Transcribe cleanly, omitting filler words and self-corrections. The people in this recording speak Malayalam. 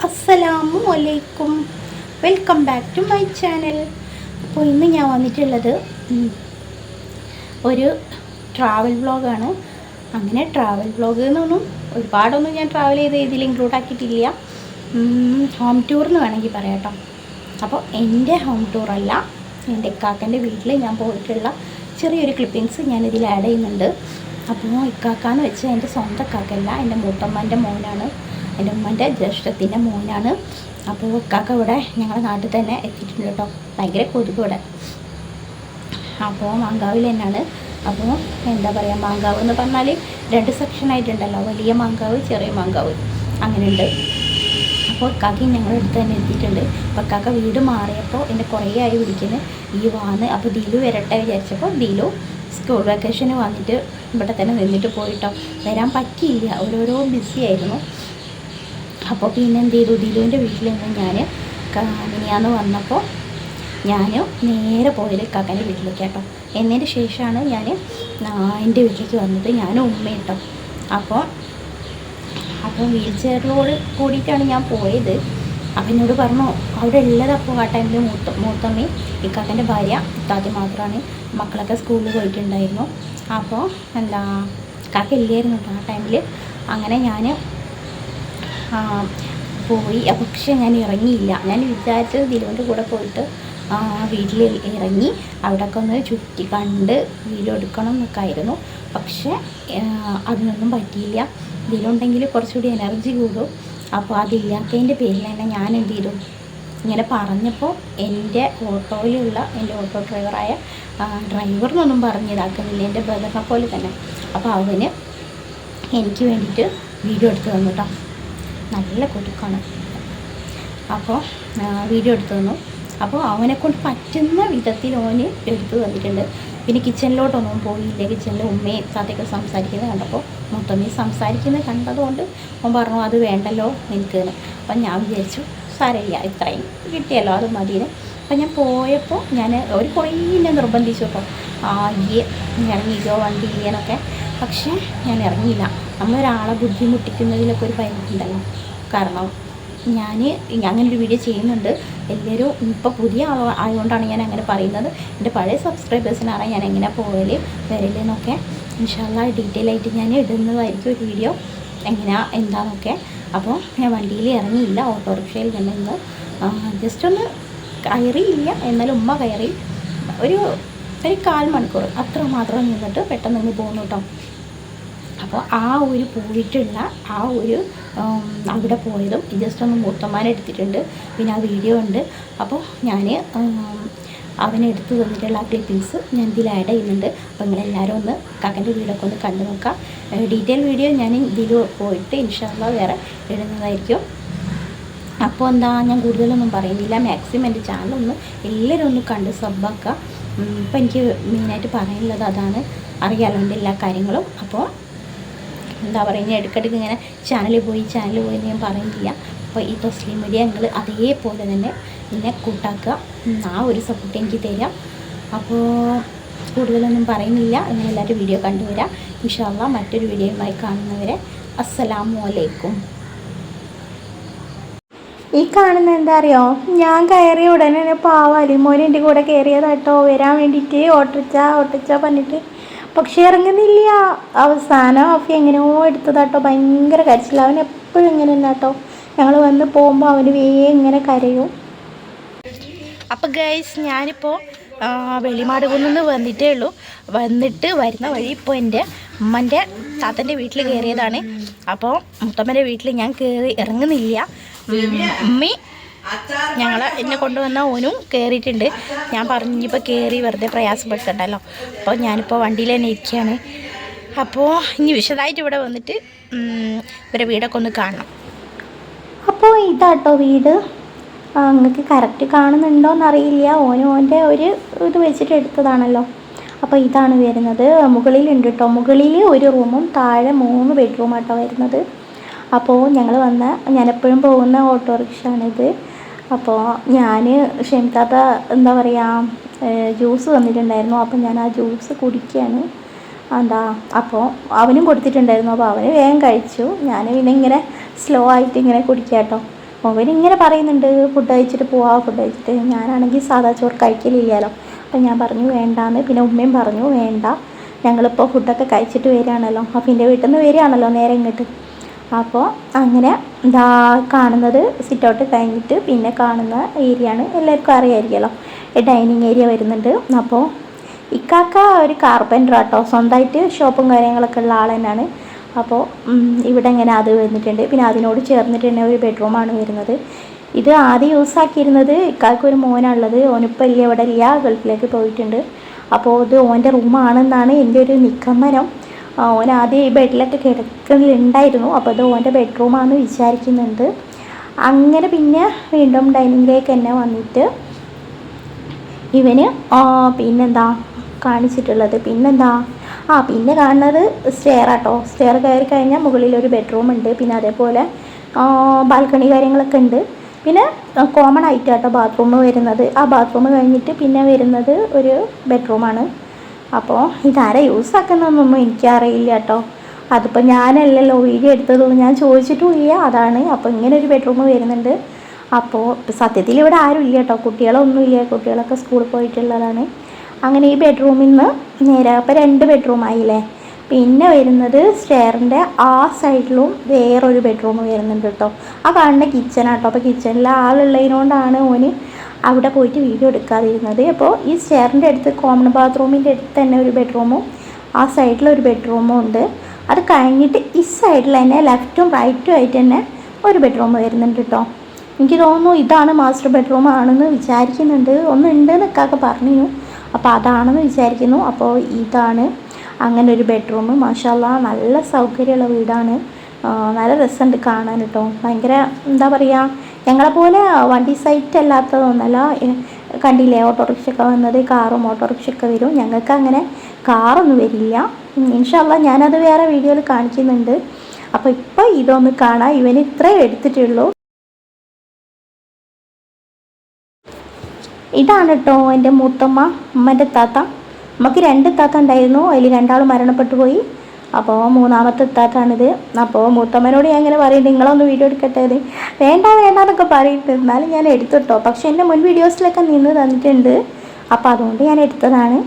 അസ്സലാമു അലൈക്കും, welcome back to my channel. അപ്പോൾ ഇന്ന് ഞാൻ വന്നിട്ടുള്ളത് ഒരു ട്രാവൽ വ്ളോഗാണ്. അങ്ങനെ ട്രാവൽ വ്ളോഗ് എന്നൊന്നും ഒരുപാടൊന്നും ഞാൻ ട്രാവൽ ചെയ്ത് ഇതിൽ ഇൻക്ലൂഡ് ആക്കിയിട്ടില്ല. ഹോം ടൂർ എന്ന് വേണമെങ്കിൽ പറയാം കേട്ടോ. അപ്പോൾ എൻ്റെ ഹോം ടൂറല്ല, എൻ്റെ ഇക്കാക്കൻ്റെ വീട്ടിൽ ഞാൻ പോയിട്ടുള്ള ചെറിയൊരു ക്ലിപ്പിങ്സ് ഞാനിതിൽ ആഡ് ചെയ്യുന്നുണ്ട്. അപ്പോൾ ഇക്കാക്കാന്ന് വെച്ചാൽ എൻ്റെ സ്വന്തം ഇക്കാക്കല്ല, എൻ്റെ മൂത്തമ്മൻ്റെ മോനാണ്, എൻ്റെ ഉമ്മൻ്റെ ജ്യേഷ്ഠത്തിൻ്റെ മോനാണ്. അപ്പോൾ ഇക്കാക്ക ഇവിടെ ഞങ്ങളുടെ നാട്ടിൽ തന്നെ എത്തിയിട്ടുണ്ട് കേട്ടോ. ഭയങ്കര കൊതുക് ഇവിടെ. അപ്പോൾ മാങ്കാവിൽ തന്നെയാണ്. അപ്പോൾ എന്താ പറയുക, മാങ്കാവ് എന്ന് പറഞ്ഞാൽ 2 സെക്ഷനായിട്ടുണ്ടല്ലോ, വലിയ മാങ്കാവ്, ചെറിയ മാങ്കാവ്, അങ്ങനെയുണ്ട്. അപ്പോൾ ഇക്കാക്കയും ഞങ്ങളുടെ അടുത്ത് തന്നെ എത്തിയിട്ടുണ്ട്. അപ്പോൾ ഇക്കാക്ക വീട് മാറിയപ്പോൾ എന്നെ കുറേ ആയി വിളിക്കുന്നത് ഈ വാന്ന്. അപ്പോൾ ദിലു വരട്ടെ വിചാരിച്ചപ്പോൾ ദിലു സ്കൂൾ വെക്കേഷന് വന്നിട്ട് ഇവിടെ തന്നെ നിന്നിട്ട് പോയിട്ടോ. വരാൻ പറ്റിയില്ല, ഓരോരോ ബിസി ആയിരുന്നു. അപ്പോൾ പിന്നെ എന്ത് ചെയ്തു, ദിലുവിൻ്റെ വീട്ടിൽ നിന്ന് ഞാൻ മിനിയാന്ന് വന്നപ്പോൾ ഞാൻ നേരെ പോയത് ഇക്കാക്കൻ്റെ വീട്ടിലേക്ക് കേട്ടോ. എന്നതിന് ശേഷമാണ് ഞാൻ എൻ്റെ വീട്ടിലേക്ക് വന്നത്, ഞാനും ഉമ്മയും കേട്ടോ. അപ്പോൾ വീൽ ചെയറിലോട് കൂടിയിട്ടാണ് ഞാൻ പോയത്. അപ്പം എന്നോട് പറഞ്ഞു അവിടെ ഉള്ളത്. അപ്പോൾ ആ ടൈമിൽ മൂത്തമ്മയും ഇക്കാക്കൻ്റെ ഭാര്യ ഇത്താത്തി മാത്രമാണ്, മക്കളൊക്കെ സ്കൂളിൽ പോയിട്ടുണ്ടായിരുന്നു. അപ്പോൾ എന്താ ഇക്കാക്ക ഇല്ലായിരുന്നു കേട്ടോ ആ ടൈമിൽ. അങ്ങനെ ഞാൻ പോയി. പക്ഷേ ഞാൻ ഇറങ്ങിയില്ല. ഞാൻ വിചാരിച്ചത് ദിലുവിൻ്റെ കൂടെ പോയിട്ട് വീട്ടിൽ ഇറങ്ങി അവിടെയൊക്കെ ഒന്ന് ചുറ്റി കണ്ട് വീഡിയോ എടുക്കണം എന്നൊക്കെ ആയിരുന്നു. പക്ഷേ അതിനൊന്നും പറ്റിയില്ല. ദിലുണ്ടെങ്കിൽ കുറച്ചുകൂടി എനർജി കൂടും. അപ്പോൾ അതില്ലാത്തതിൻ്റെ പേരിൽ തന്നെ ഞാൻ എന്ത് ചെയ്തു, ഇങ്ങനെ പറഞ്ഞപ്പോൾ എൻ്റെ ഓട്ടോയിലുള്ള എൻ്റെ ഓട്ടോ ഡ്രൈവറായ ഡ്രൈവറിനൊന്നും പറഞ്ഞിതാക്കുന്നില്ല, എൻ്റെ ബ്രദറിനെ പോലെ തന്നെ. അപ്പോൾ അവന് എനിക്ക് വേണ്ടിയിട്ട് വീഡിയോ എടുത്ത് തന്നു കേട്ടോ. നല്ല കൊതുക്കാണ്. അപ്പോൾ വീഡിയോ എടുത്തു തന്നു. അപ്പോൾ അവനെക്കൊണ്ട് പറ്റുന്ന വിധത്തിൽ ഓന് എടുത്തു തന്നിട്ടുണ്ട്. പിന്നെ കിച്ചണിലോട്ടൊന്നും പോയില്ല. കിച്ചണിൽ ഉമ്മയും താത്തയൊക്കെ സംസാരിക്കുന്നത് കണ്ടപ്പോൾ, മുത്തമ്മയും സംസാരിക്കുന്നത് കണ്ടതുകൊണ്ട് അവൻ പറഞ്ഞു അത് വേണ്ടല്ലോ എനിക്ക്. അപ്പം ഞാൻ വിചാരിച്ചു സാരമില്ല, ഇത്രയും കിട്ടിയല്ലോ, അത് മതിയെന്ന്. അപ്പം ഞാൻ പോയപ്പോൾ ഒരു കുറേ എന്നെ നിർബന്ധിച്ചു കേട്ടോ, ഇറങ്ങിക്കോ വണ്ടി ചെയ്യാനൊക്കെ. പക്ഷേ ഞാൻ ഇറങ്ങിയില്ല. നമ്മളൊരാളെ ബുദ്ധിമുട്ടിക്കുന്നതിലൊക്കെ ഒരു പരിധിയുണ്ടല്ലോ. കാരണം ഞാൻ അങ്ങനൊരു വീഡിയോ ചെയ്യുന്നുണ്ട്. എല്ലാവരും ഇപ്പോൾ പുതിയ ആയതുകൊണ്ടാണ് ഞാൻ അങ്ങനെ പറയുന്നത്. എൻ്റെ പഴയ സബ്സ്ക്രൈബേഴ്സിനാണ് ഞാൻ എങ്ങനെ വരലെന്നൊക്കെ ഇൻഷാ അല്ലാഹ് ഡീറ്റെയിൽ ആയിട്ട് ഞാൻ ഇടുന്നതായിരിക്കും ഒരു വീഡിയോ, എങ്ങനെയാ എന്താണെന്നൊക്കെ. അപ്പോൾ ഞാൻ വണ്ടിയിൽ ഇറങ്ങിയില്ല, ഓട്ടോറിക്ഷയിൽ നിന്ന് ജസ്റ്റ് ഒന്ന് കയറിയില്ല. എന്നാലും ഉമ്മ കയറി ഒരു 1/4 മണിക്കൂർ അത്ര മാത്രം നിന്നിട്ട് പെട്ടെന്ന് നിന്ന് പോകുന്നു കേട്ടോ. അപ്പോൾ പോയിട്ടുള്ള അവിടെ പോയതും ജസ്റ്റ് ഒന്ന് മൂത്തമ്മാനെ എടുത്തിട്ടുണ്ട്. പിന്നെ ആ വീഡിയോ ഉണ്ട്. അപ്പോൾ ഞാൻ അവനെടുത്ത് തന്നിട്ടുള്ള ആ ക്ലിപ്പിങ്സ് ഞാൻ ഇതിൽ ആഡ് ചെയ്യുന്നുണ്ട്. അപ്പോൾ നിങ്ങളെല്ലാവരും ഒന്ന് കാക്കൻ്റെ വീടൊക്കെ ഒന്ന് കണ്ടു നോക്കാം. ഡീറ്റെയിൽ വീഡിയോ ഞാൻ ഇതിൽ പോയിട്ട് ഇൻഷാ അല്ലാഹ് വേറെ ഇടുന്നതായിരിക്കും. അപ്പോൾ ഞാൻ കൂടുതലൊന്നും പറയുന്നില്ല. മാക്സിമം എൻ്റെ ചാനലൊന്ന് എല്ലാവരും ഒന്ന് കണ്ട് സബ്ബാക്കുക. ഇപ്പോൾ എനിക്ക് മെയിനായിട്ട് പറയാനുള്ളത് അതാണ്. അറിയാലോ എൻ്റെ എല്ലാ കാര്യങ്ങളും. അപ്പോൾ എന്താ പറയുക, ഇടയ്ക്കിടയ്ക്ക് ഇങ്ങനെ ചാനലിൽ പോയി എന്ന് ഞാൻ പറയുന്നില്ല. അപ്പോൾ ഈ തസ്ലീം മീഡിയ നിങ്ങൾ അതേപോലെ തന്നെ എന്നെ കൂട്ടാക്കുക, ആ ഒരു സപ്പോർട്ട് എനിക്ക് തരാം. അപ്പോൾ കൂടുതലൊന്നും പറയുന്നില്ല. നിങ്ങളെല്ലാവരും വീഡിയോ കണ്ടുവരാം. ഇൻഷാ അല്ലാഹ് മറ്റൊരു വീഡിയോയുമായി കാണുന്നവരെ അസ്സലാമു അലൈക്കും. ഈ കാണുന്ന എന്താ അറിയോ, ഞാൻ കയറിയ ഉടനെ തന്നെ അലിമോൻ എൻ്റെ കൂടെ കയറിയതാട്ടോ വരാൻ വേണ്ടിയിട്ട് ഓട്ടിച്ച പറഞ്ഞിട്ട്. പക്ഷേ ഇറങ്ങുന്നില്ല. അവസാനം അഫി എങ്ങനെയോ എടുത്തതാട്ടോ. ഭയങ്കര കരച്ചില്ല. അവൻ എപ്പോഴും ഇങ്ങനെ തന്നെ കേട്ടോ. ഞങ്ങൾ വന്ന് പോകുമ്പോൾ അവന് വേഗം ഇങ്ങനെ കരയും. അപ്പോൾ ഗൈസ്, ഞാനിപ്പോൾ വെള്ളിമാട് കുന്നിന്ന് വന്നിട്ടേ ഉള്ളൂ. വന്നിട്ട് വരുന്ന വഴി ഇപ്പോൾ എൻ്റെ ഉമ്മൻ്റെ താത്തൻ്റെ വീട്ടിൽ കയറിയതാണ്. അപ്പോൾ മുത്തമ്മൻ്റെ വീട്ടിൽ ഞാൻ ഇറങ്ങുന്നില്ല. ഉമ്മി എന്നെ കൊണ്ടുവന്ന ഓനും കയറിയിട്ടുണ്ട്. ഞാൻ പറഞ്ഞു ഇനിയിപ്പോൾ കയറി വെറുതെ പ്രയാസപ്പെടുത്തണ്ടല്ലോ. അപ്പോൾ ഞാനിപ്പോൾ വണ്ടിയിൽ തന്നെ ഇരിക്കുകയാണ്. അപ്പോൾ ഇനി വിശദമായിട്ട് ഇവിടെ വന്നിട്ട് ഇവരെ വീടൊക്കെ ഒന്ന് കാണണം. അപ്പോൾ ഇതാട്ടോ വീട്. നിങ്ങൾക്ക് കറക്റ്റ് കാണുന്നുണ്ടോയെന്നറിയില്ല. ഓൻ്റെ ഒരു ഇത് വെച്ചിട്ട് എടുത്തതാണല്ലോ. അപ്പോൾ ഇതാണ് വരുന്നത്. മുകളിലുണ്ട് കേട്ടോ. മുകളിൽ ഒരു റൂമും താഴെ 3 ബെഡ്റൂമാട്ടോ വരുന്നത്. അപ്പോൾ ഞാനെപ്പോഴും പോകുന്ന ഓട്ടോറിക്ഷയാണിത്. അപ്പോൾ ഞാൻ ഷെമിത്താത്ത എന്താ പറയുക, ജ്യൂസ് തന്നിട്ടുണ്ടായിരുന്നു. അപ്പോൾ ഞാൻ ആ ജ്യൂസ് കുടിക്കുകയാണ്. അപ്പോൾ അവനും കൊടുത്തിട്ടുണ്ടായിരുന്നു. അപ്പോൾ അവന് വേഗം കഴിച്ചു. ഞാൻ പിന്നെ ഇങ്ങനെ സ്ലോ ആയിട്ട് ഇങ്ങനെ കുടിക്കാം കേട്ടോ. അവരിങ്ങനെ പറയുന്നുണ്ട് ഫുഡ് കഴിച്ചിട്ട് പോവാം, ഫുഡ് കഴിച്ചിട്ട്. ഞാനാണെങ്കിൽ സാധാ ചോറ് കഴിക്കലില്ലല്ലോ. അപ്പം ഞാൻ പറഞ്ഞു വേണ്ടാന്ന്. പിന്നെ ഉമ്മയും പറഞ്ഞു വേണ്ട, ഞങ്ങളിപ്പോൾ ഫുഡൊക്കെ കഴിച്ചിട്ട് വരികയാണല്ലോ, അപ്പോൾ എൻ്റെ വീട്ടിൽ നിന്ന് വരികയാണല്ലോ നേരെ ഇങ്ങോട്ട്. അപ്പോൾ അങ്ങനെ ഇതാ കാണുന്നത് സിറ്റ് ഔട്ട് കഴിഞ്ഞിട്ട് പിന്നെ കാണുന്ന ഏരിയ ആണ്, എല്ലാവർക്കും അറിയാമായിരിക്കുമല്ലോ, ഡൈനിങ് ഏരിയ വരുന്നുണ്ട്. അപ്പോൾ ഇക്കാക്ക ഒരു കാർപ്പൻ്റർ ആട്ടോ, സ്വന്തമായിട്ട് ഷോപ്പും കാര്യങ്ങളൊക്കെ ഉള്ള ആൾ തന്നെയാണ്. അപ്പോൾ ഇവിടെ ഇങ്ങനെ അത് വന്നിട്ടുണ്ട്. പിന്നെ അതിനോട് ചേർന്നിട്ട് തന്നെ ഒരു ബെഡ്റൂമാണ് വരുന്നത്. ഇത് ആദ്യം യൂസാക്കിയിരുന്നത് ഇക്കാക്ക് ഒരു മോനാണുള്ളത്, ഓനിപ്പോൾ ഇല്ല, ഇവിടെ ഇല്ല, ഗൾഫിലേക്ക് പോയിട്ടുണ്ട്. അപ്പോൾ ഇത് ഓൻ്റെ റൂമാണെന്നാണ് എൻ്റെ ഒരു നിഗമനം. ഓൻ ആദ്യം ഈ ബെഡിലൊക്കെ കിടക്കുന്നുണ്ടായിരുന്നു, അപ്പോൾ ഇത് ഓൻ്റെ ബെഡ്റൂമാണെന്ന് വിചാരിക്കുന്നുണ്ട്. അങ്ങനെ പിന്നെ വീണ്ടും ഡൈനിങ്ങിലേക്ക് തന്നെ വന്നിട്ട് ഇവന് പിന്നെന്താ കാണിച്ചിട്ടുള്ളത്, പിന്നെന്താ പിന്നെ കാണുന്നത് സ്റ്റെയർ ആട്ടോ. സ്റ്റെയർ കയറി കഴിഞ്ഞാൽ മുകളിലൊരു ബെഡ്റൂം ഉണ്ട്. പിന്നെ അതേപോലെ ബാൽക്കണി കാര്യങ്ങളൊക്കെ ഉണ്ട്. പിന്നെ കോമൺ ആയിട്ട് കേട്ടോ ബാത്റൂം വരുന്നത്. ആ ബാത്റൂം കഴിഞ്ഞിട്ട് പിന്നെ വരുന്നത് ഒരു ബെഡ്റൂമാണ്. അപ്പോൾ ഇതാരെ യൂസ് ആക്കുന്നതെന്നൊന്നും എനിക്കറിയില്ല കേട്ടോ. അതിപ്പോൾ ഞാനല്ലല്ലോ വീഡിയോ എടുത്തതും, ഞാൻ ചോദിച്ചിട്ടുമില്ല, അതാണ്. അപ്പോൾ ഇങ്ങനെ ഒരു ബെഡ്റൂം വരുന്നുണ്ട്. അപ്പോൾ സത്യത്തിൽ ഇവിടെ ആരും ഇല്ല കേട്ടോ, കുട്ടികളൊന്നുമില്ല, കുട്ടികളൊക്കെ സ്കൂളിൽ പോയിട്ടുള്ളതാണ്. അങ്ങനെ ഈ ബെഡ്റൂമിൽ നിന്ന് നേരെ അപ്പോൾ 2 ബെഡ്റൂമായില്ലേ. പിന്നെ വരുന്നത് സ്റ്റെയറിൻ്റെ ആ സൈഡിലും വേറൊരു ബെഡ്റൂം വരുന്നുണ്ട് കേട്ടോ. ആ കാണുന്ന കിച്ചണാട്ടോ. അപ്പോൾ കിച്ചണിൽ ആളുള്ളതിനോണ്ടാണ് ഓന് അവിടെ പോയിട്ട് വീഡിയോ എടുക്കാതിരുന്നത്. അപ്പോൾ ഈ സ്റ്റെയറിൻ്റെ അടുത്ത് കോമൺ ബാത്റൂമിൻ്റെ അടുത്ത് തന്നെ ഒരു ബെഡ്റൂമും ആ സൈഡിലൊരു ബെഡ്റൂമും ഉണ്ട്. അത് കഴിഞ്ഞിട്ട് ഈ സൈഡിൽ തന്നെ ലെഫ്റ്റും റൈറ്റും ആയിട്ട് തന്നെ ഒരു ബെഡ്റൂം വരുന്നുണ്ട് കേട്ടോ. എനിക്ക് തോന്നുന്നു ഇതാണ് മാസ്റ്റർ ബെഡ്റൂം ആണെന്ന് വിചാരിക്കുന്നുണ്ട്. ഒന്നുണ്ടെന്നൊക്കെ പറഞ്ഞു, അപ്പോൾ അതാണെന്ന് വിചാരിക്കുന്നു. അപ്പോൾ ഇതാണ് അങ്ങനെ ഒരു ബെഡ്റൂം. മാഷാല്ലാ നല്ല സൗകര്യമുള്ള വീടാണ്, നല്ല രസമുണ്ട് കാണാൻ കേട്ടോ. ഭയങ്കര എന്താ പറയുക, ഞങ്ങളെപ്പോലെ വണ്ടി സൈറ്റ് അല്ലാത്തതൊന്നല്ല. കണ്ടില്ലേ ഓട്ടോറിക്ഷയൊക്കെ വന്നത്, കാറും ഓട്ടോറിക്ഷയൊക്കെ വരും. ഞങ്ങൾക്ക് അങ്ങനെ കാറൊന്നും വരില്ല. ഇൻഷാല്ലാ ഞാനത് വേറെ വീഡിയോയിൽ കാണിക്കുന്നുണ്ട്. അപ്പോൾ ഇപ്പോൾ ഇതൊന്ന് കാണാം. ഇവന് ഇത്രയും എടുത്തിട്ടുള്ളൂ. ഇതാണ് കേട്ടോ എൻ്റെ മൂത്തമ്മ, ഉമ്മൻ്റെ താത്ത. നമുക്ക് 2 താത്ത ഉണ്ടായിരുന്നു, അതിൽ 2 മരണപ്പെട്ടു പോയി. അപ്പോൾ 3ാമത്തെ താത്താണിത്. അപ്പോൾ മൂത്തമ്മനോട് ഞാൻ ഇങ്ങനെ പറയുന്നുണ്ട് നിങ്ങളൊന്ന് വീഡിയോ എടുക്കട്ടെ, വേണ്ട എന്നൊക്കെ പറയുന്നുണ്ട്. എന്നാലും ഞാൻ എടുത്തിട്ടോ. പക്ഷേ എൻ്റെ മുൻ വീഡിയോസിലൊക്കെ നിന്ന് തന്നിട്ടുണ്ട്, അപ്പോൾ അതുകൊണ്ട് ഞാൻ എടുത്തതാണ്.